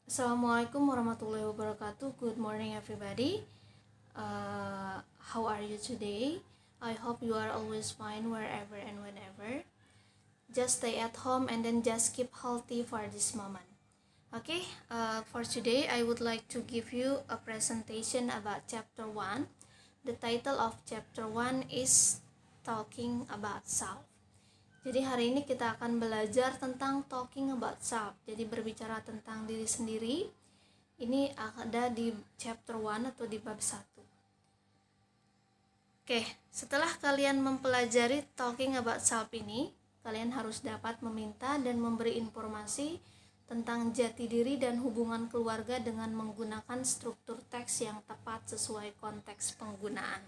Assalamualaikum warahmatullahi wabarakatuh. Good morning, everybody. How are you today? I hope you are always fine wherever and whenever. Just stay at home and then just keep healthy for this moment. Okay, for today, I would like to give you a presentation about Chapter 1. The title of Chapter 1 is Talking About Self. Jadi hari ini kita akan belajar tentang talking about self. Jadi berbicara tentang diri sendiri. Ini ada di chapter 1 atau di bab 1. Oke, setelah kalian mempelajari talking about self ini, kalian harus dapat meminta dan memberi informasi tentang jati diri dan hubungan keluarga dengan menggunakan struktur teks yang tepat sesuai konteks penggunaan.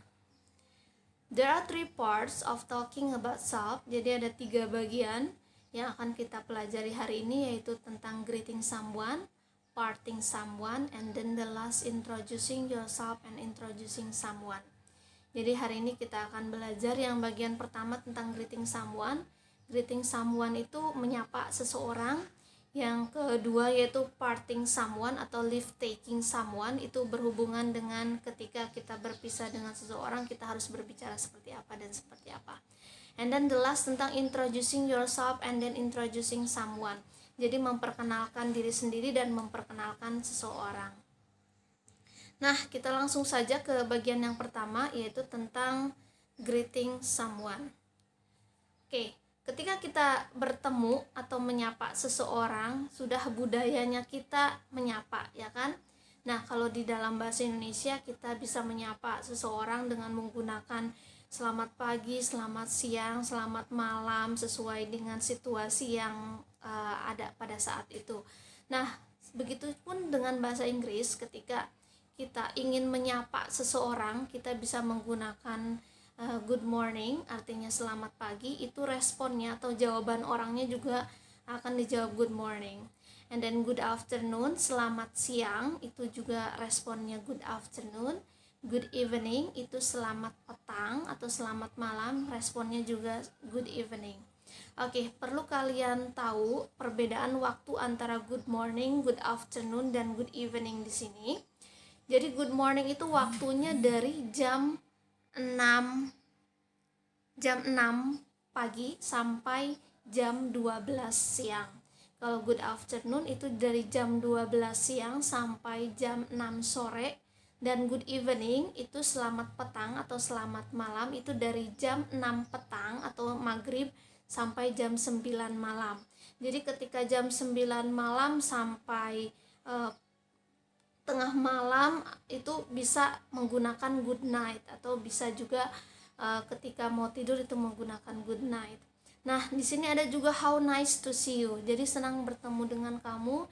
There are 3 parts of talking about self. Jadi ada 3 bagian yang akan kita pelajari hari ini, yaitu tentang greeting someone, parting someone, and then the last introducing yourself and introducing someone. Jadi hari ini kita akan belajar yang bagian pertama tentang greeting someone. Greeting someone itu menyapa seseorang. Yang kedua yaitu parting someone atau leave taking someone, itu berhubungan dengan ketika kita berpisah dengan seseorang, kita harus berbicara seperti apa dan seperti apa. And then the last tentang introducing yourself and then introducing someone. Jadi memperkenalkan diri sendiri dan memperkenalkan seseorang. Nah, kita langsung saja ke bagian yang pertama, yaitu tentang greeting someone. Oke. Ketika kita bertemu atau menyapa seseorang, sudah budayanya kita menyapa, ya kan? Nah, kalau di dalam bahasa Indonesia kita bisa menyapa seseorang dengan menggunakan selamat pagi, selamat siang, selamat malam, sesuai dengan situasi yang ada pada saat itu. Nah, begitupun dengan bahasa Inggris, ketika kita ingin menyapa seseorang, kita bisa menggunakan good morning, artinya selamat pagi. Itu responnya atau jawaban orangnya juga akan dijawab good morning. And then good afternoon, selamat siang, itu juga responnya good afternoon. Good evening, itu selamat petang atau selamat malam, responnya juga good evening. Oke, perlu kalian tahu perbedaan waktu antara good morning, good afternoon, dan good evening di sini. Jadi good morning itu waktunya dari jam 6 pagi sampai jam 12 siang. Kalau good afternoon itu dari jam 12 siang sampai jam 6 sore. Dan good evening itu selamat petang atau selamat malam itu dari jam 6 petang atau maghrib sampai jam 9 malam. Jadi ketika jam 9 malam sampai tengah malam itu bisa menggunakan good night, atau bisa juga ketika mau tidur itu menggunakan good night. Nah, di sini ada juga how nice to see you. Jadi senang bertemu dengan kamu.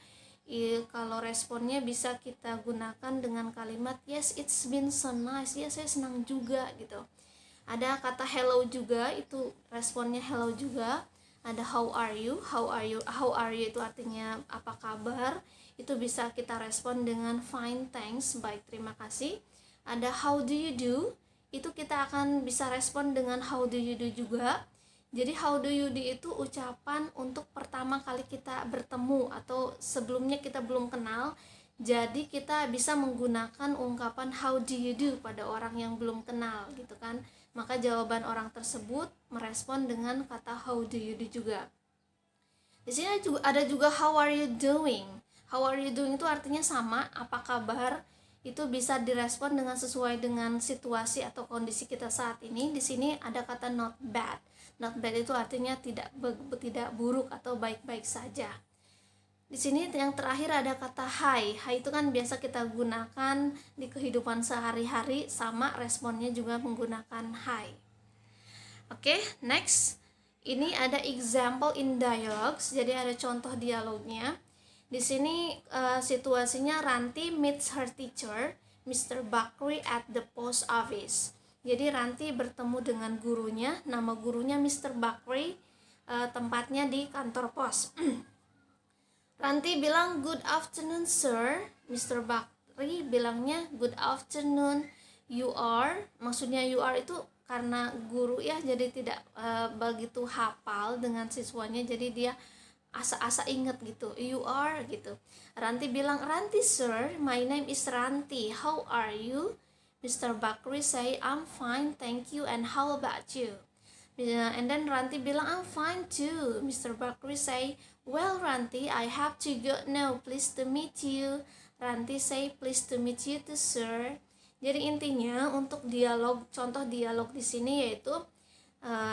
Kalau responnya bisa kita gunakan dengan kalimat yes, it's been so nice. Ya, saya senang juga gitu. Ada kata hello juga, itu responnya hello juga. Ada how are you? How are you itu artinya apa kabar? Itu bisa kita respon dengan fine, thanks, baik, terima kasih. Ada how do you do? Itu kita akan bisa respon dengan how do you do juga. Jadi how do you do itu ucapan untuk pertama kali kita bertemu atau sebelumnya kita belum kenal. Jadi kita bisa menggunakan ungkapan how do you do pada orang yang belum kenal gitu kan. Maka jawaban orang tersebut merespon dengan kata how do you do juga. Di sini ada juga how are you doing. How are you doing itu artinya sama, apa kabar. Itu bisa direspon dengan sesuai dengan situasi atau kondisi kita saat ini. Di sini ada kata not bad. Not bad itu artinya tidak buruk atau baik-baik saja. Di sini yang terakhir ada kata hi. Hi itu kan biasa kita gunakan di kehidupan sehari-hari, sama responnya juga menggunakan hi. Oke, next. Ini ada example in dialogues. Jadi ada contoh dialognya. Di sini situasinya Ranti meets her teacher, Mr. Bakri at the post office. Jadi Ranti bertemu dengan gurunya, nama gurunya Mr. Bakri, tempatnya di kantor pos. Ranti bilang good afternoon sir. Mr. Bakri bilangnya good afternoon. You are, maksudnya you are itu karena guru ya, jadi tidak begitu hafal dengan siswanya, jadi dia asa-asa inget gitu, you are gitu. Ranti bilang, Ranti sir, my name is Ranti, how are you? Mr. Bakri say, I'm fine, thank you, and how about you? And then Ranti bilang, I'm fine too. Mr. Bakri say, well Ranti, I have to go now, please to meet you. Ranti say, please to meet you too sir. Jadi intinya untuk dialog, contoh dialog di sini yaitu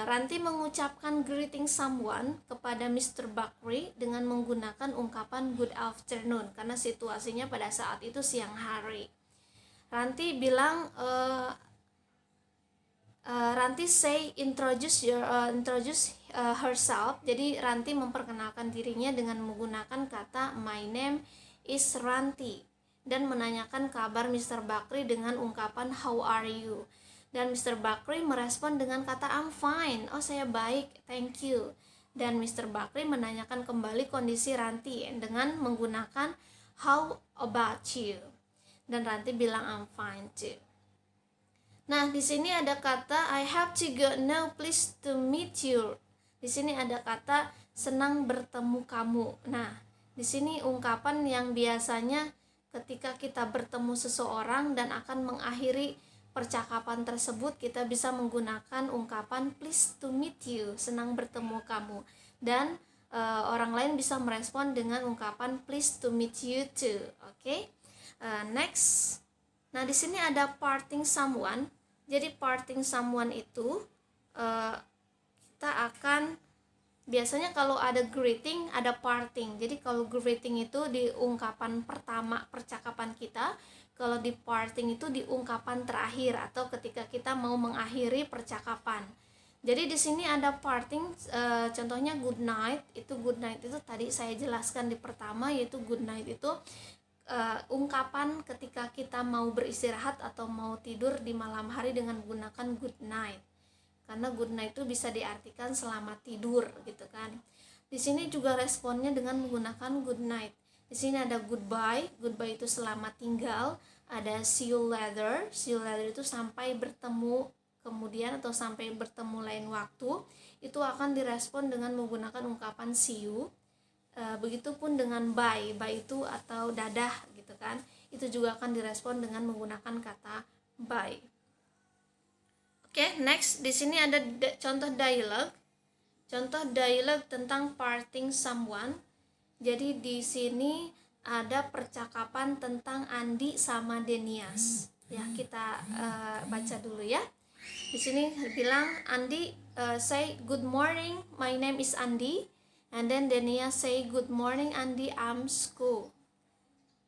Ranti mengucapkan greeting someone kepada Mr. Bakri dengan menggunakan ungkapan good afternoon karena situasinya pada saat itu siang hari. Ranti bilang Ranti say introduce herself. Jadi Ranti memperkenalkan dirinya dengan menggunakan kata my name is Ranti dan menanyakan kabar Mr. Bakri dengan ungkapan how are you. Dan Mr. Bakri merespon dengan kata I'm fine. Oh, saya baik, thank you. Dan Mr. Bakri menanyakan kembali kondisi Ranti dengan menggunakan how about you. Dan Ranti bilang I'm fine too. Nah, di sini ada kata I have to go now, please to meet you. Di sini ada kata senang bertemu kamu. Nah, di sini ungkapan yang biasanya ketika kita bertemu seseorang dan akan mengakhiri percakapan tersebut, kita bisa menggunakan ungkapan please to meet you, senang bertemu kamu. Dan orang lain bisa merespon dengan ungkapan please to meet you too. Oke. Next. Nah, di sini ada parting someone. Jadi parting someone itu kita akan biasanya kalau ada greeting ada parting. Jadi kalau greeting itu di ungkapan pertama percakapan kita, kalau di parting itu di ungkapan terakhir atau ketika kita mau mengakhiri percakapan. Jadi di sini ada parting, contohnya good night. Itu good night itu tadi saya jelaskan di pertama, yaitu good night itu ungkapan ketika kita mau beristirahat atau mau tidur di malam hari dengan menggunakan good night. Karena good night itu bisa diartikan selamat tidur gitu kan. Di sini juga responnya dengan menggunakan good night. Di sini ada goodbye, goodbye itu selamat tinggal. Ada see you later itu sampai bertemu kemudian atau sampai bertemu lain waktu. Itu akan direspon dengan menggunakan ungkapan see you. Begitupun dengan bye itu atau dadah gitu kan. Itu juga akan direspon dengan menggunakan kata bye. Oke, next di sini ada contoh dialog. Contoh dialog tentang parting someone. Jadi di sini ada percakapan tentang Andi sama Denias. Ya, kita baca dulu ya. Di sini bilang Andi say good morning, my name is Andi. And then Denias say good morning Andi, I'm school.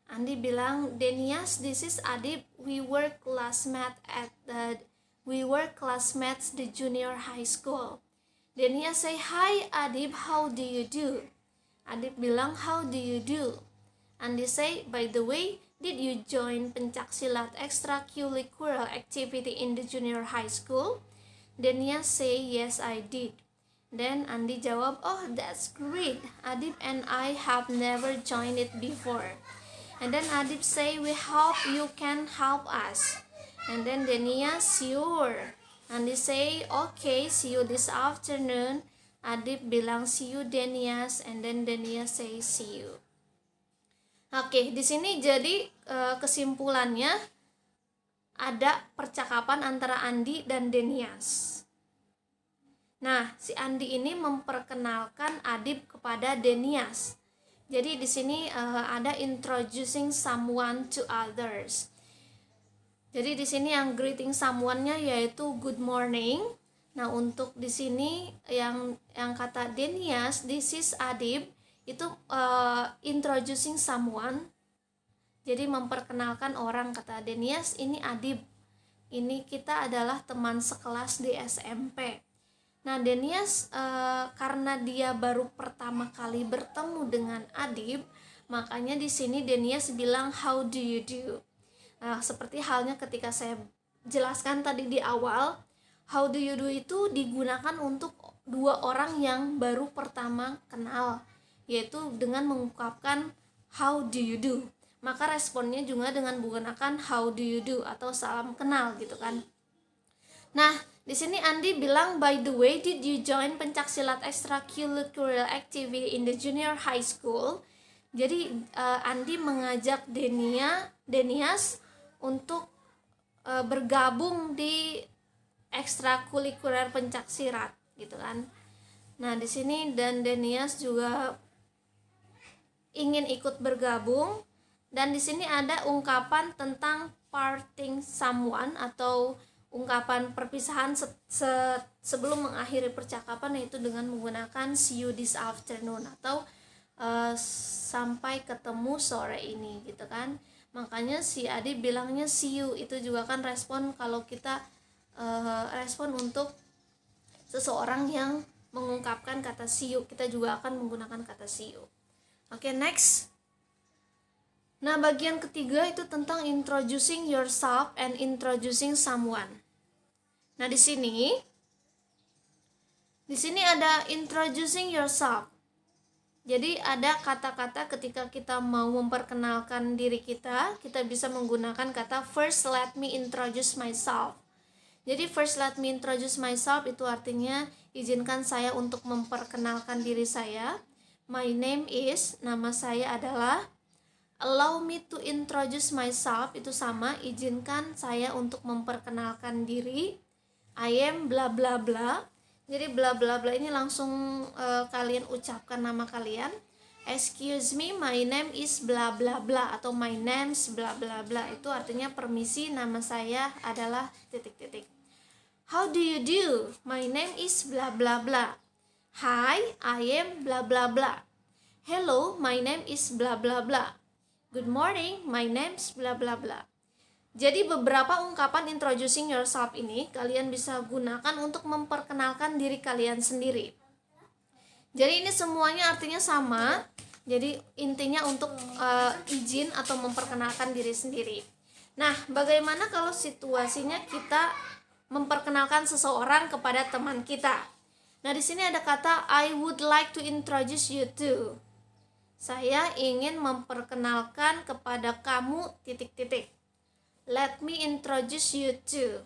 Andi bilang, Denias, this is Adib. We were classmates the junior high school. Denias say, hi Adib, how do you do? Adib bilang, how do you do? Andi say, by the way, did you join pencaksilat extracurricular activity in the junior high school? Denias say, yes I did. Then Andi jawab, oh that's great. Adib and I have never joined it before. And then Adib say, we hope you can help us. And then Denias, sure. Andi say, okay, see you this afternoon. Adib bilang, see you Denias. And then Denias say, see you. Oke, di sini jadi kesimpulannya ada percakapan antara Andi dan Denias. Nah, si Andi ini memperkenalkan Adib kepada Denias. Jadi di sini ada introducing someone to others. Jadi di sini yang greeting someone-nya yaitu good morning. Nah, untuk di sini yang kata Denias, this is Adib, itu introducing someone. Jadi memperkenalkan orang, kata Denias, ini Adib. Ini kita adalah teman sekelas di SMP. Nah, Denias karena dia baru pertama kali bertemu dengan Adib, makanya di sini Denias bilang how do you do. Seperti halnya ketika saya jelaskan tadi di awal, how do you do itu digunakan untuk dua orang yang baru pertama kenal, yaitu dengan mengungkapkan how do you do. Maka responnya juga dengan menggunakan how do you do atau salam kenal gitu kan. Nah, Di sini Andi bilang, by the way, did you join pencaksilat extracurricular activity in the junior high school? Jadi Andi mengajak Denias untuk bergabung di ekstrakurikuler pencaksilat gitu kan. Nah, di sini dan Denias juga ingin ikut bergabung, dan di sini ada ungkapan tentang parting someone atau ungkapan perpisahan sebelum mengakhiri percakapan, yaitu dengan menggunakan see you this afternoon atau sampai ketemu sore ini gitu kan. Makanya si Adi bilangnya see you, itu juga kan respon kalau kita respon untuk seseorang yang mengungkapkan kata see you, kita juga akan menggunakan kata see you. Oke, next. Nah, bagian ketiga itu tentang introducing yourself and introducing someone. Nah, di sini ada introducing yourself. Jadi ada kata-kata ketika kita mau memperkenalkan diri kita bisa menggunakan kata first let me introduce myself. Jadi first let me introduce myself itu artinya izinkan saya untuk memperkenalkan diri saya. My name is, nama saya adalah. Allow me to introduce myself itu sama, izinkan saya untuk memperkenalkan diri. I am bla bla bla. Jadi bla bla bla ini langsung kalian ucapkan nama kalian. Excuse me, my name is bla bla bla atau my name's bla bla bla. Itu artinya permisi, nama saya adalah titik-titik. How do you do? My name is bla bla bla. Hi, I am bla bla bla. Hello, my name is bla bla bla. Good morning, my name's bla bla bla. Jadi beberapa ungkapan introducing yourself ini kalian bisa gunakan untuk memperkenalkan diri kalian sendiri. Jadi ini semuanya artinya sama. Jadi intinya untuk izin atau memperkenalkan diri sendiri. Nah, bagaimana kalau situasinya kita memperkenalkan seseorang kepada teman kita? Nah, di sini ada kata I would like to introduce you to. Saya ingin memperkenalkan kepada kamu titik-titik. Let me introduce you to.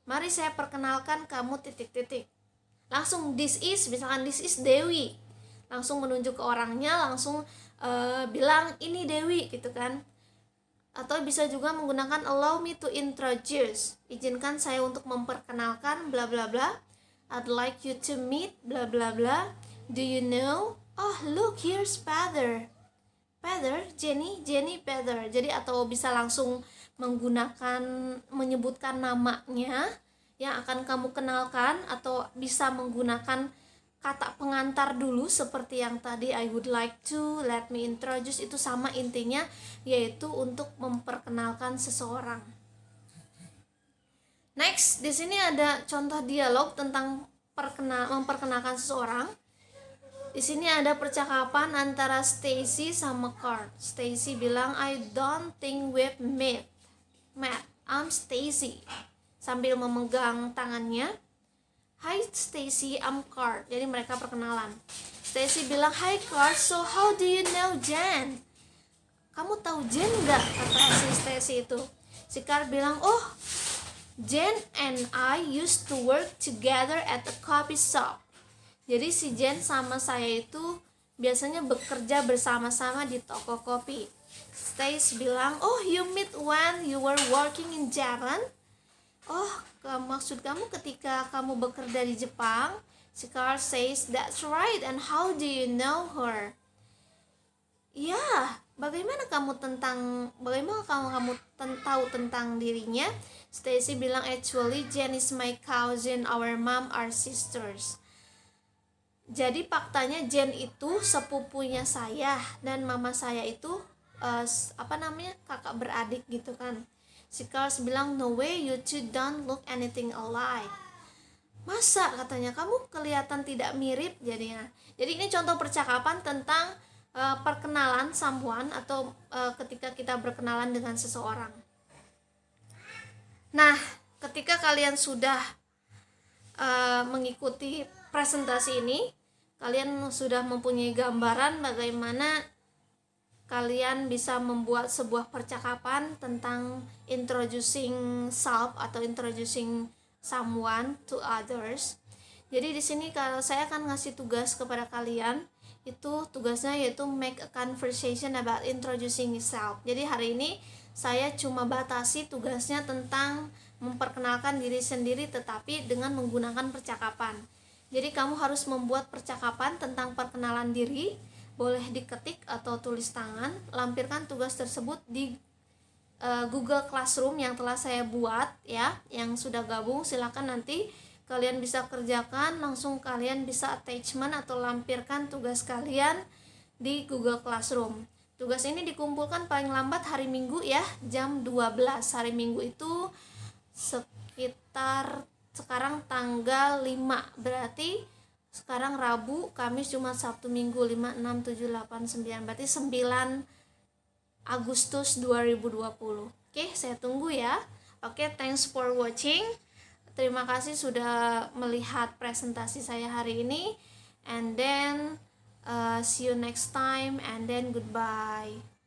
Mari saya perkenalkan kamu titik-titik. Langsung this is, misalkan this is Dewi. Langsung menunjuk ke orangnya, langsung bilang ini Dewi gitu kan. Atau bisa juga menggunakan allow me to introduce. Izinkan saya untuk memperkenalkan bla bla bla. I'd like you to meet bla bla bla. Do you know? Oh, look, here's Father. Father, Jenny, Father. Jadi atau bisa langsung menyebutkan namanya yang akan kamu kenalkan, atau bisa menggunakan kata pengantar dulu seperti yang tadi I would like to, let me introduce, itu sama intinya, yaitu untuk memperkenalkan seseorang. Next, di sini ada contoh dialog tentang memperkenalkan seseorang. Di sini ada percakapan antara Stacy sama Carl. Stacy bilang, I don't think we've met. I'm Stacy. Sambil memegang tangannya. Hi Stacy, I'm Carl. Jadi mereka perkenalan. Stacy bilang, Hi Carl, so how do you know Jen? Kamu tahu Jen nggak? Kata si Stacy itu. Si Carl bilang, oh, Jen and I used to work together at a coffee shop. Jadi si Jen sama saya itu biasanya bekerja bersama-sama di toko kopi. Stace bilang, oh, you meet when you were working in Japan? Oh, maksud kamu ketika kamu bekerja di Jepang? Si Carl says, that's right, and how do you know her? Ya, bagaimana kamu tahu tentang dirinya? Stacy bilang, actually Jen is my cousin, our mom are sisters. Jadi faktanya Jen itu sepupunya saya dan mama saya itu kakak beradik gitu kan. Si Carl bilang, no way, you two don't look anything alike. Masa, katanya, kamu kelihatan tidak mirip jadinya. Jadi ini contoh percakapan tentang perkenalan someone atau ketika kita berkenalan dengan seseorang. Nah, ketika kalian sudah mengikuti presentasi ini, kalian sudah mempunyai gambaran bagaimana kalian bisa membuat sebuah percakapan tentang introducing self atau introducing someone to others. Jadi di sini kalau saya akan ngasih tugas kepada kalian, itu tugasnya yaitu make a conversation about introducing yourself. Jadi hari ini saya cuma batasi tugasnya tentang memperkenalkan diri sendiri, tetapi dengan menggunakan percakapan. Jadi kamu harus membuat percakapan tentang perkenalan diri, boleh diketik atau tulis tangan. Lampirkan tugas tersebut di Google Classroom yang telah saya buat ya. Yang sudah gabung silakan nanti kalian bisa kerjakan, langsung kalian bisa attachment atau lampirkan tugas kalian di Google Classroom. Tugas ini dikumpulkan paling lambat hari Minggu ya, jam 12. Hari Minggu itu sekitar sekarang tanggal 5, berarti sekarang Rabu, Kamis, Jumat, Sabtu, Minggu 5, 6, 7, 8, 9, berarti 9 Agustus 2020. Oke, saya tunggu ya. Oke, thanks for watching. Terima kasih sudah melihat presentasi saya hari ini, and then see you next time, and then goodbye.